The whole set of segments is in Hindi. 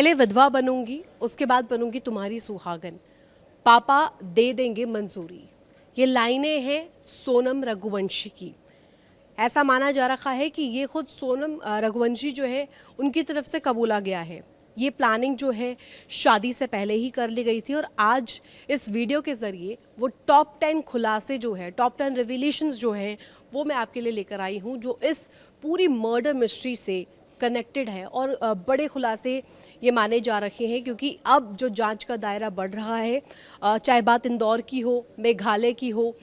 पहले विधवा बनूंगी, उसके बाद बनूंगी तुम्हारी सुहागन, पापा दे देंगे मंजूरी। ये लाइनें हैं सोनम रघुवंशी की। ऐसा माना जा रहा है कि ये खुद सोनम रघुवंशी जो है उनकी तरफ से कबूला गया है। ये प्लानिंग जो है शादी से पहले ही कर ली गई थी और आज इस वीडियो के ज़रिए वो टॉप 10 खुलासे जो है, टॉप 10 रिवीलेशंस जो हैं वो मैं आपके लिए लेकर आई हूँ, जो इस पूरी मर्डर मिस्ट्री से कनेक्टेड है। और बड़े खुलासे ये माने जा रहे हैं क्योंकि अब जो जांच का दायरा बढ़ रहा है, चाहे बात इंदौर की हो, मेघालय की हो,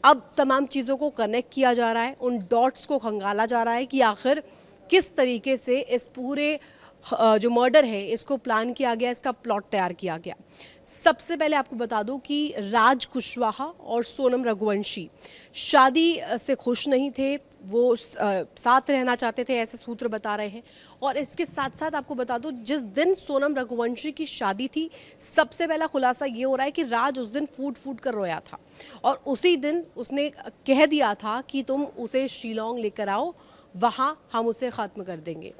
अब तमाम चीज़ों को कनेक्ट किया जा रहा है, उन डॉट्स को खंगाला जा रहा है कि आखिर किस तरीके से इस पूरे जो मर्डर है इसको प्लान किया गया, इसका प्लॉट तैयार किया गया। सबसे पहले आपको बता दूं कि राज कुशवाहा और सोनम रघुवंशी शादी से खुश नहीं थे, वो साथ रहना चाहते थे, ऐसे सूत्र बता रहे हैं। और इसके साथ साथ आपको बता दूं, जिस दिन सोनम रघुवंशी की शादी थी, सबसे पहला खुलासा ये हो रहा है कि राज उस दिन फूट फूट कर रोया था और उसी दिन उसने कह दिया था कि तुम उसे शिलोंग लेकर आओ, वहाँ हम उसे ख़त्म कर देंगे।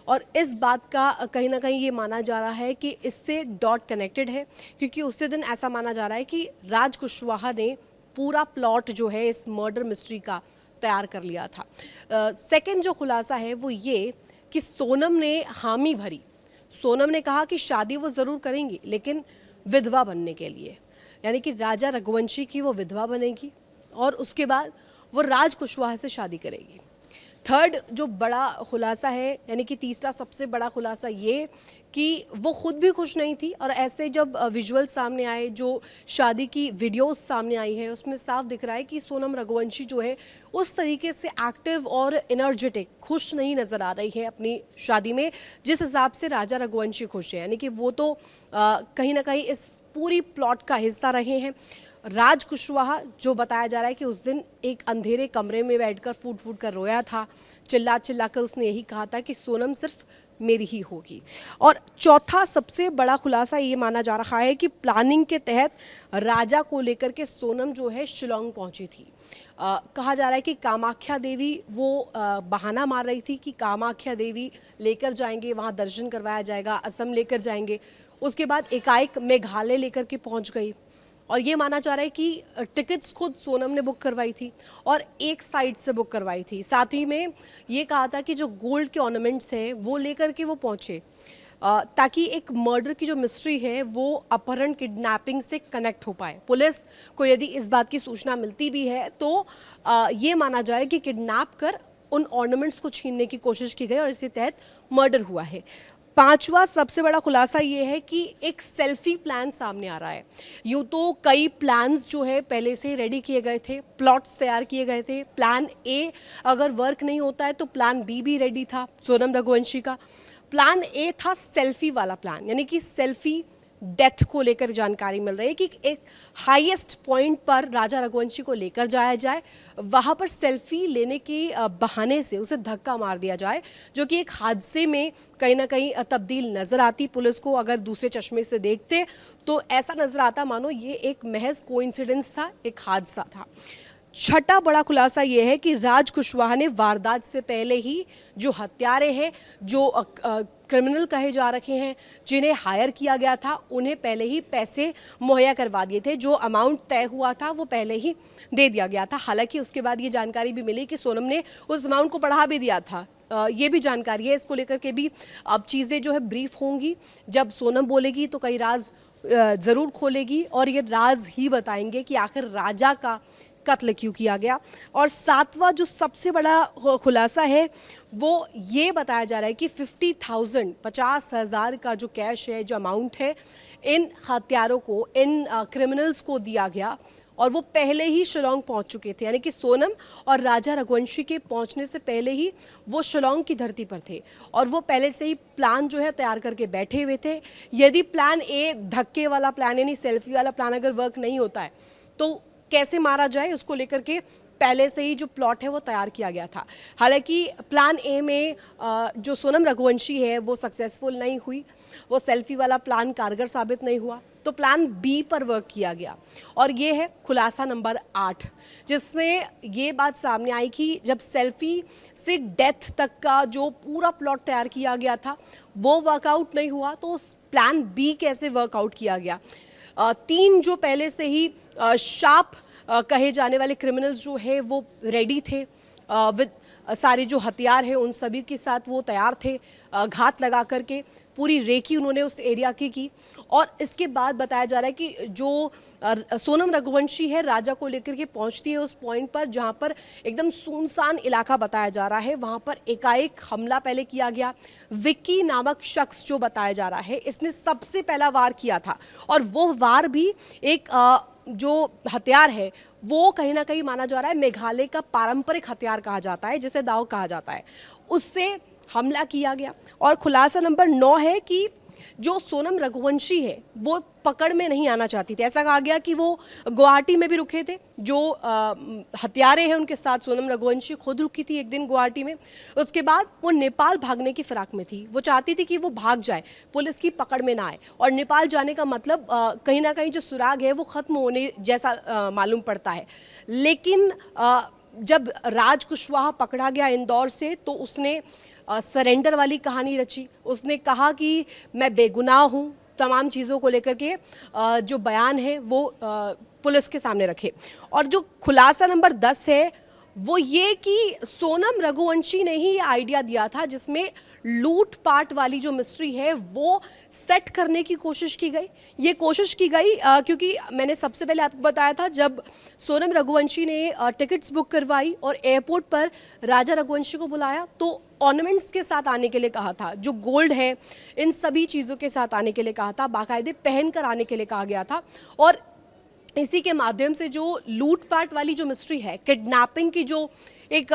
और इस बात का कहीं ना कहीं ये माना जा रहा है कि इससे डॉट कनेक्टेड है, क्योंकि उसी दिन ऐसा माना जा रहा है कि राज कुशवाहा ने पूरा प्लॉट जो है इस मर्डर मिस्ट्री का तैयार कर लिया था। सेकंड जो खुलासा है वो ये कि सोनम ने हामी भरी। सोनम ने कहा कि शादी वो ज़रूर करेंगी लेकिन विधवा बनने के लिए, यानी कि राजा रघुवंशी की वो विधवा बनेगी और उसके बाद वो राज कुशवाहा से शादी करेगी। थर्ड जो बड़ा खुलासा है, यानी कि तीसरा सबसे बड़ा खुलासा ये कि वो खुद भी खुश नहीं थी और ऐसे जब विजुअल सामने आए, जो शादी की वीडियोस सामने आई है, उसमें साफ दिख रहा है कि सोनम रघुवंशी जो है उस तरीके से एक्टिव और एनर्जेटिक खुश नहीं नज़र आ रही है अपनी शादी में, जिस हिसाब से राजा रघुवंशी खुश है। यानी कि वो तो कहीं ना कहीं इस पूरी प्लॉट का हिस्सा रहे हैं। राज कुशवाहा जो बताया जा रहा है कि उस दिन एक अंधेरे कमरे में बैठकर फूट फूट कर रोया था, चिल्ला चिल्ला कर उसने यही कहा था कि सोनम सिर्फ मेरी ही होगी। और चौथा सबसे बड़ा खुलासा ये माना जा रहा है कि प्लानिंग के तहत राजा को लेकर के सोनम जो है शिलोंग पहुंची थी। कहा जा रहा है कि कामाख्या देवी वो बहाना मार रही थी कि कामाख्या देवी लेकर जाएंगे, वहाँ दर्शन करवाया जाएगा, असम लेकर जाएंगे। उसके बाद एकाएक मेघालय लेकर के पहुँच गई और ये माना जा रहा है कि टिकट्स खुद सोनम ने बुक करवाई थी और एक साइड से बुक करवाई थी। साथ ही में ये कहा था कि जो गोल्ड के ऑर्नामेंट्स हैं वो लेकर के वो पहुँचे, ताकि एक मर्डर की जो मिस्ट्री है वो अपहरण किडनैपिंग से कनेक्ट हो पाए। पुलिस को यदि इस बात की सूचना मिलती भी है तो ये माना जाए कि किडनैप कर उन ऑर्नामेंट्स को छीनने की कोशिश की गई और इसी तहत मर्डर हुआ है। पांचवा सबसे बड़ा खुलासा ये है कि एक सेल्फी प्लान सामने आ रहा है। यूँ तो कई प्लान्स जो है पहले से रेडी किए गए थे, प्लॉट्स तैयार किए गए थे। प्लान ए अगर वर्क नहीं होता है तो प्लान बी भी रेडी था सोनम रघुवंशी का। प्लान ए था सेल्फी वाला प्लान, यानी कि सेल्फी डेथ को लेकर जानकारी मिल रही है कि एक हाईएस्ट पॉइंट पर राजा रघुवंशी को लेकर जाया जाए, वहाँ पर सेल्फी लेने के बहाने से उसे धक्का मार दिया जाए, जो कि एक हादसे में कहीं ना कहीं तब्दील नज़र आती। पुलिस को अगर दूसरे चश्मे से देखते तो ऐसा नज़र आता मानो ये एक महज कोइंसिडेंस था, एक हादसा था। छठा बड़ा खुलासा ये है कि राज कुशवाहा ने वारदात से पहले ही जो हत्यारे हैं, जो क्रिमिनल कहे जा रखे हैं, जिन्हें हायर किया गया था, उन्हें पहले ही पैसे मुहैया करवा दिए थे। जो अमाउंट तय हुआ था वो पहले ही दे दिया गया था। हालांकि उसके बाद ये जानकारी भी मिली कि सोनम ने उस अमाउंट को बढ़ा भी दिया था। ये भी जानकारी है, इसको लेकर के भी अब चीज़ें जो है ब्रीफ होंगी। जब सोनम बोलेगी तो कई राज ज़रूर खोलेगी और ये राज ही बताएंगे कि आखिर राजा का कत्ल क्यों किया गया। और सातवां जो सबसे बड़ा खुलासा है वो ये बताया जा रहा है कि 50,000 का जो कैश है, जो अमाउंट है, इन हत्यारों को, इन क्रिमिनल्स को दिया गया और वो पहले ही शिलोंग पहुंच चुके थे। यानी कि सोनम और राजा रघुवंशी के पहुंचने से पहले ही वो शिलोंग की धरती पर थे और वो पहले से ही प्लान जो है तैयार करके बैठे हुए थे। यदि प्लान ए धक्के वाला प्लान, यानी सेल्फी वाला प्लान अगर वर्क नहीं होता है तो कैसे मारा जाए उसको लेकर के पहले से ही जो प्लॉट है वो तैयार किया गया था। हालांकि प्लान ए में जो सोनम रघुवंशी है वो सक्सेसफुल नहीं हुई, वो सेल्फी वाला प्लान कारगर साबित नहीं हुआ, तो प्लान बी पर वर्क किया गया और ये है खुलासा नंबर 8, जिसमें ये बात सामने आई कि जब सेल्फी से डेथ तक का जो पूरा प्लॉट तैयार किया गया था वो वर्कआउट नहीं हुआ, तो उस प्लान बी कैसे वर्कआउट किया गया। 3 जो पहले से ही शार्प कहे जाने वाले क्रिमिनल्स जो है वो रेडी थे विद सारे जो हथियार है उन सभी के साथ वो तैयार थे, घात लगा करके पूरी रेकी उन्होंने उस एरिया की। और इसके बाद बताया जा रहा है कि जो सोनम रघुवंशी है राजा को लेकर के पहुंचती है उस पॉइंट पर जहां पर एकदम सुनसान इलाका बताया जा रहा है, वहां पर एकाएक हमला पहले किया गया। विक्की नामक शख्स जो बताया जा रहा है इसने सबसे पहला वार किया था और वो वार भी एक जो हथियार है वो कहीं ना कहीं माना जा रहा है मेघालय का पारंपरिक हथियार कहा जाता है, जिसे दाव कहा जाता है, उससे हमला किया गया। और खुलासा नंबर 9 है कि जो सोनम रघुवंशी है वो पकड़ में नहीं आना चाहती थी। ऐसा कहा गया कि वो गुवाहाटी में भी रुके थे, जो हत्यारे हैं उनके साथ सोनम रघुवंशी खुद रुकी थी एक दिन गुवाहाटी में। उसके बाद वो नेपाल भागने की फिराक में थी, वो चाहती थी कि वो भाग जाए, पुलिस की पकड़ में ना आए। और नेपाल जाने का मतलब कहीं ना कहीं जो सुराग है वो ख़त्म होने जैसा मालूम पड़ता है। लेकिन जब राज कुशवाहा पकड़ा गया इंदौर से तो उसने सरेंडर वाली कहानी रची। उसने कहा कि मैं बेगुनाह हूँ, तमाम चीज़ों को लेकर के जो बयान है वो पुलिस के सामने रखे। और जो खुलासा नंबर 10 है वो ये कि सोनम रघुवंशी ने ही आइडिया दिया था जिसमें लूट पाट वाली जो मिस्ट्री है वो सेट करने की कोशिश की गई। ये कोशिश की गई क्योंकि मैंने सबसे पहले आपको बताया था जब सोनम रघुवंशी ने टिकट्स बुक करवाई और एयरपोर्ट पर राजा रघुवंशी को बुलाया तो ऑर्नामेंट्स के साथ आने के लिए कहा था, जो गोल्ड है इन सभी चीज़ों के साथ आने के लिए कहा था, बाकायदे पहन कर आने के लिए कहा गया था। और इसी के माध्यम से जो लूटपाट वाली जो मिस्ट्री है, किडनैपिंग की जो एक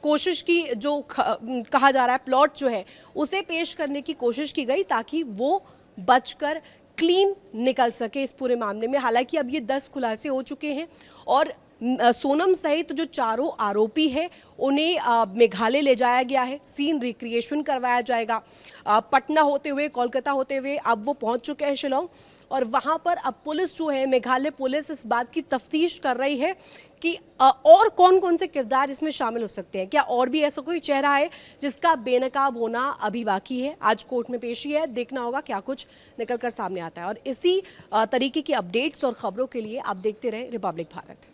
कोशिश की, जो कहा जा रहा है प्लॉट जो है उसे पेश करने की कोशिश की गई ताकि वो बचकर क्लीन निकल सके इस पूरे मामले में। हालांकि अब ये 10 खुलासे हो चुके हैं और सोनम सहित जो चारों आरोपी है उन्हें मेघालय ले जाया गया है, सीन रिक्रिएशन करवाया जाएगा। पटना होते हुए, कोलकाता होते हुए अब वो पहुंच चुके हैं शिलोंग और वहां पर अब पुलिस जो है, मेघालय पुलिस इस बात की तफ्तीश कर रही है कि और कौन कौन से किरदार इसमें शामिल हो सकते हैं। क्या और भी ऐसा कोई चेहरा है जिसका बेनकाब होना अभी बाकी है। आज कोर्ट में पेशी है, देखना होगा क्या कुछ निकल कर सामने आता है। और इसी तरीके की अपडेट्स और खबरों के लिए आप देखते रहे रिपब्लिक भारत।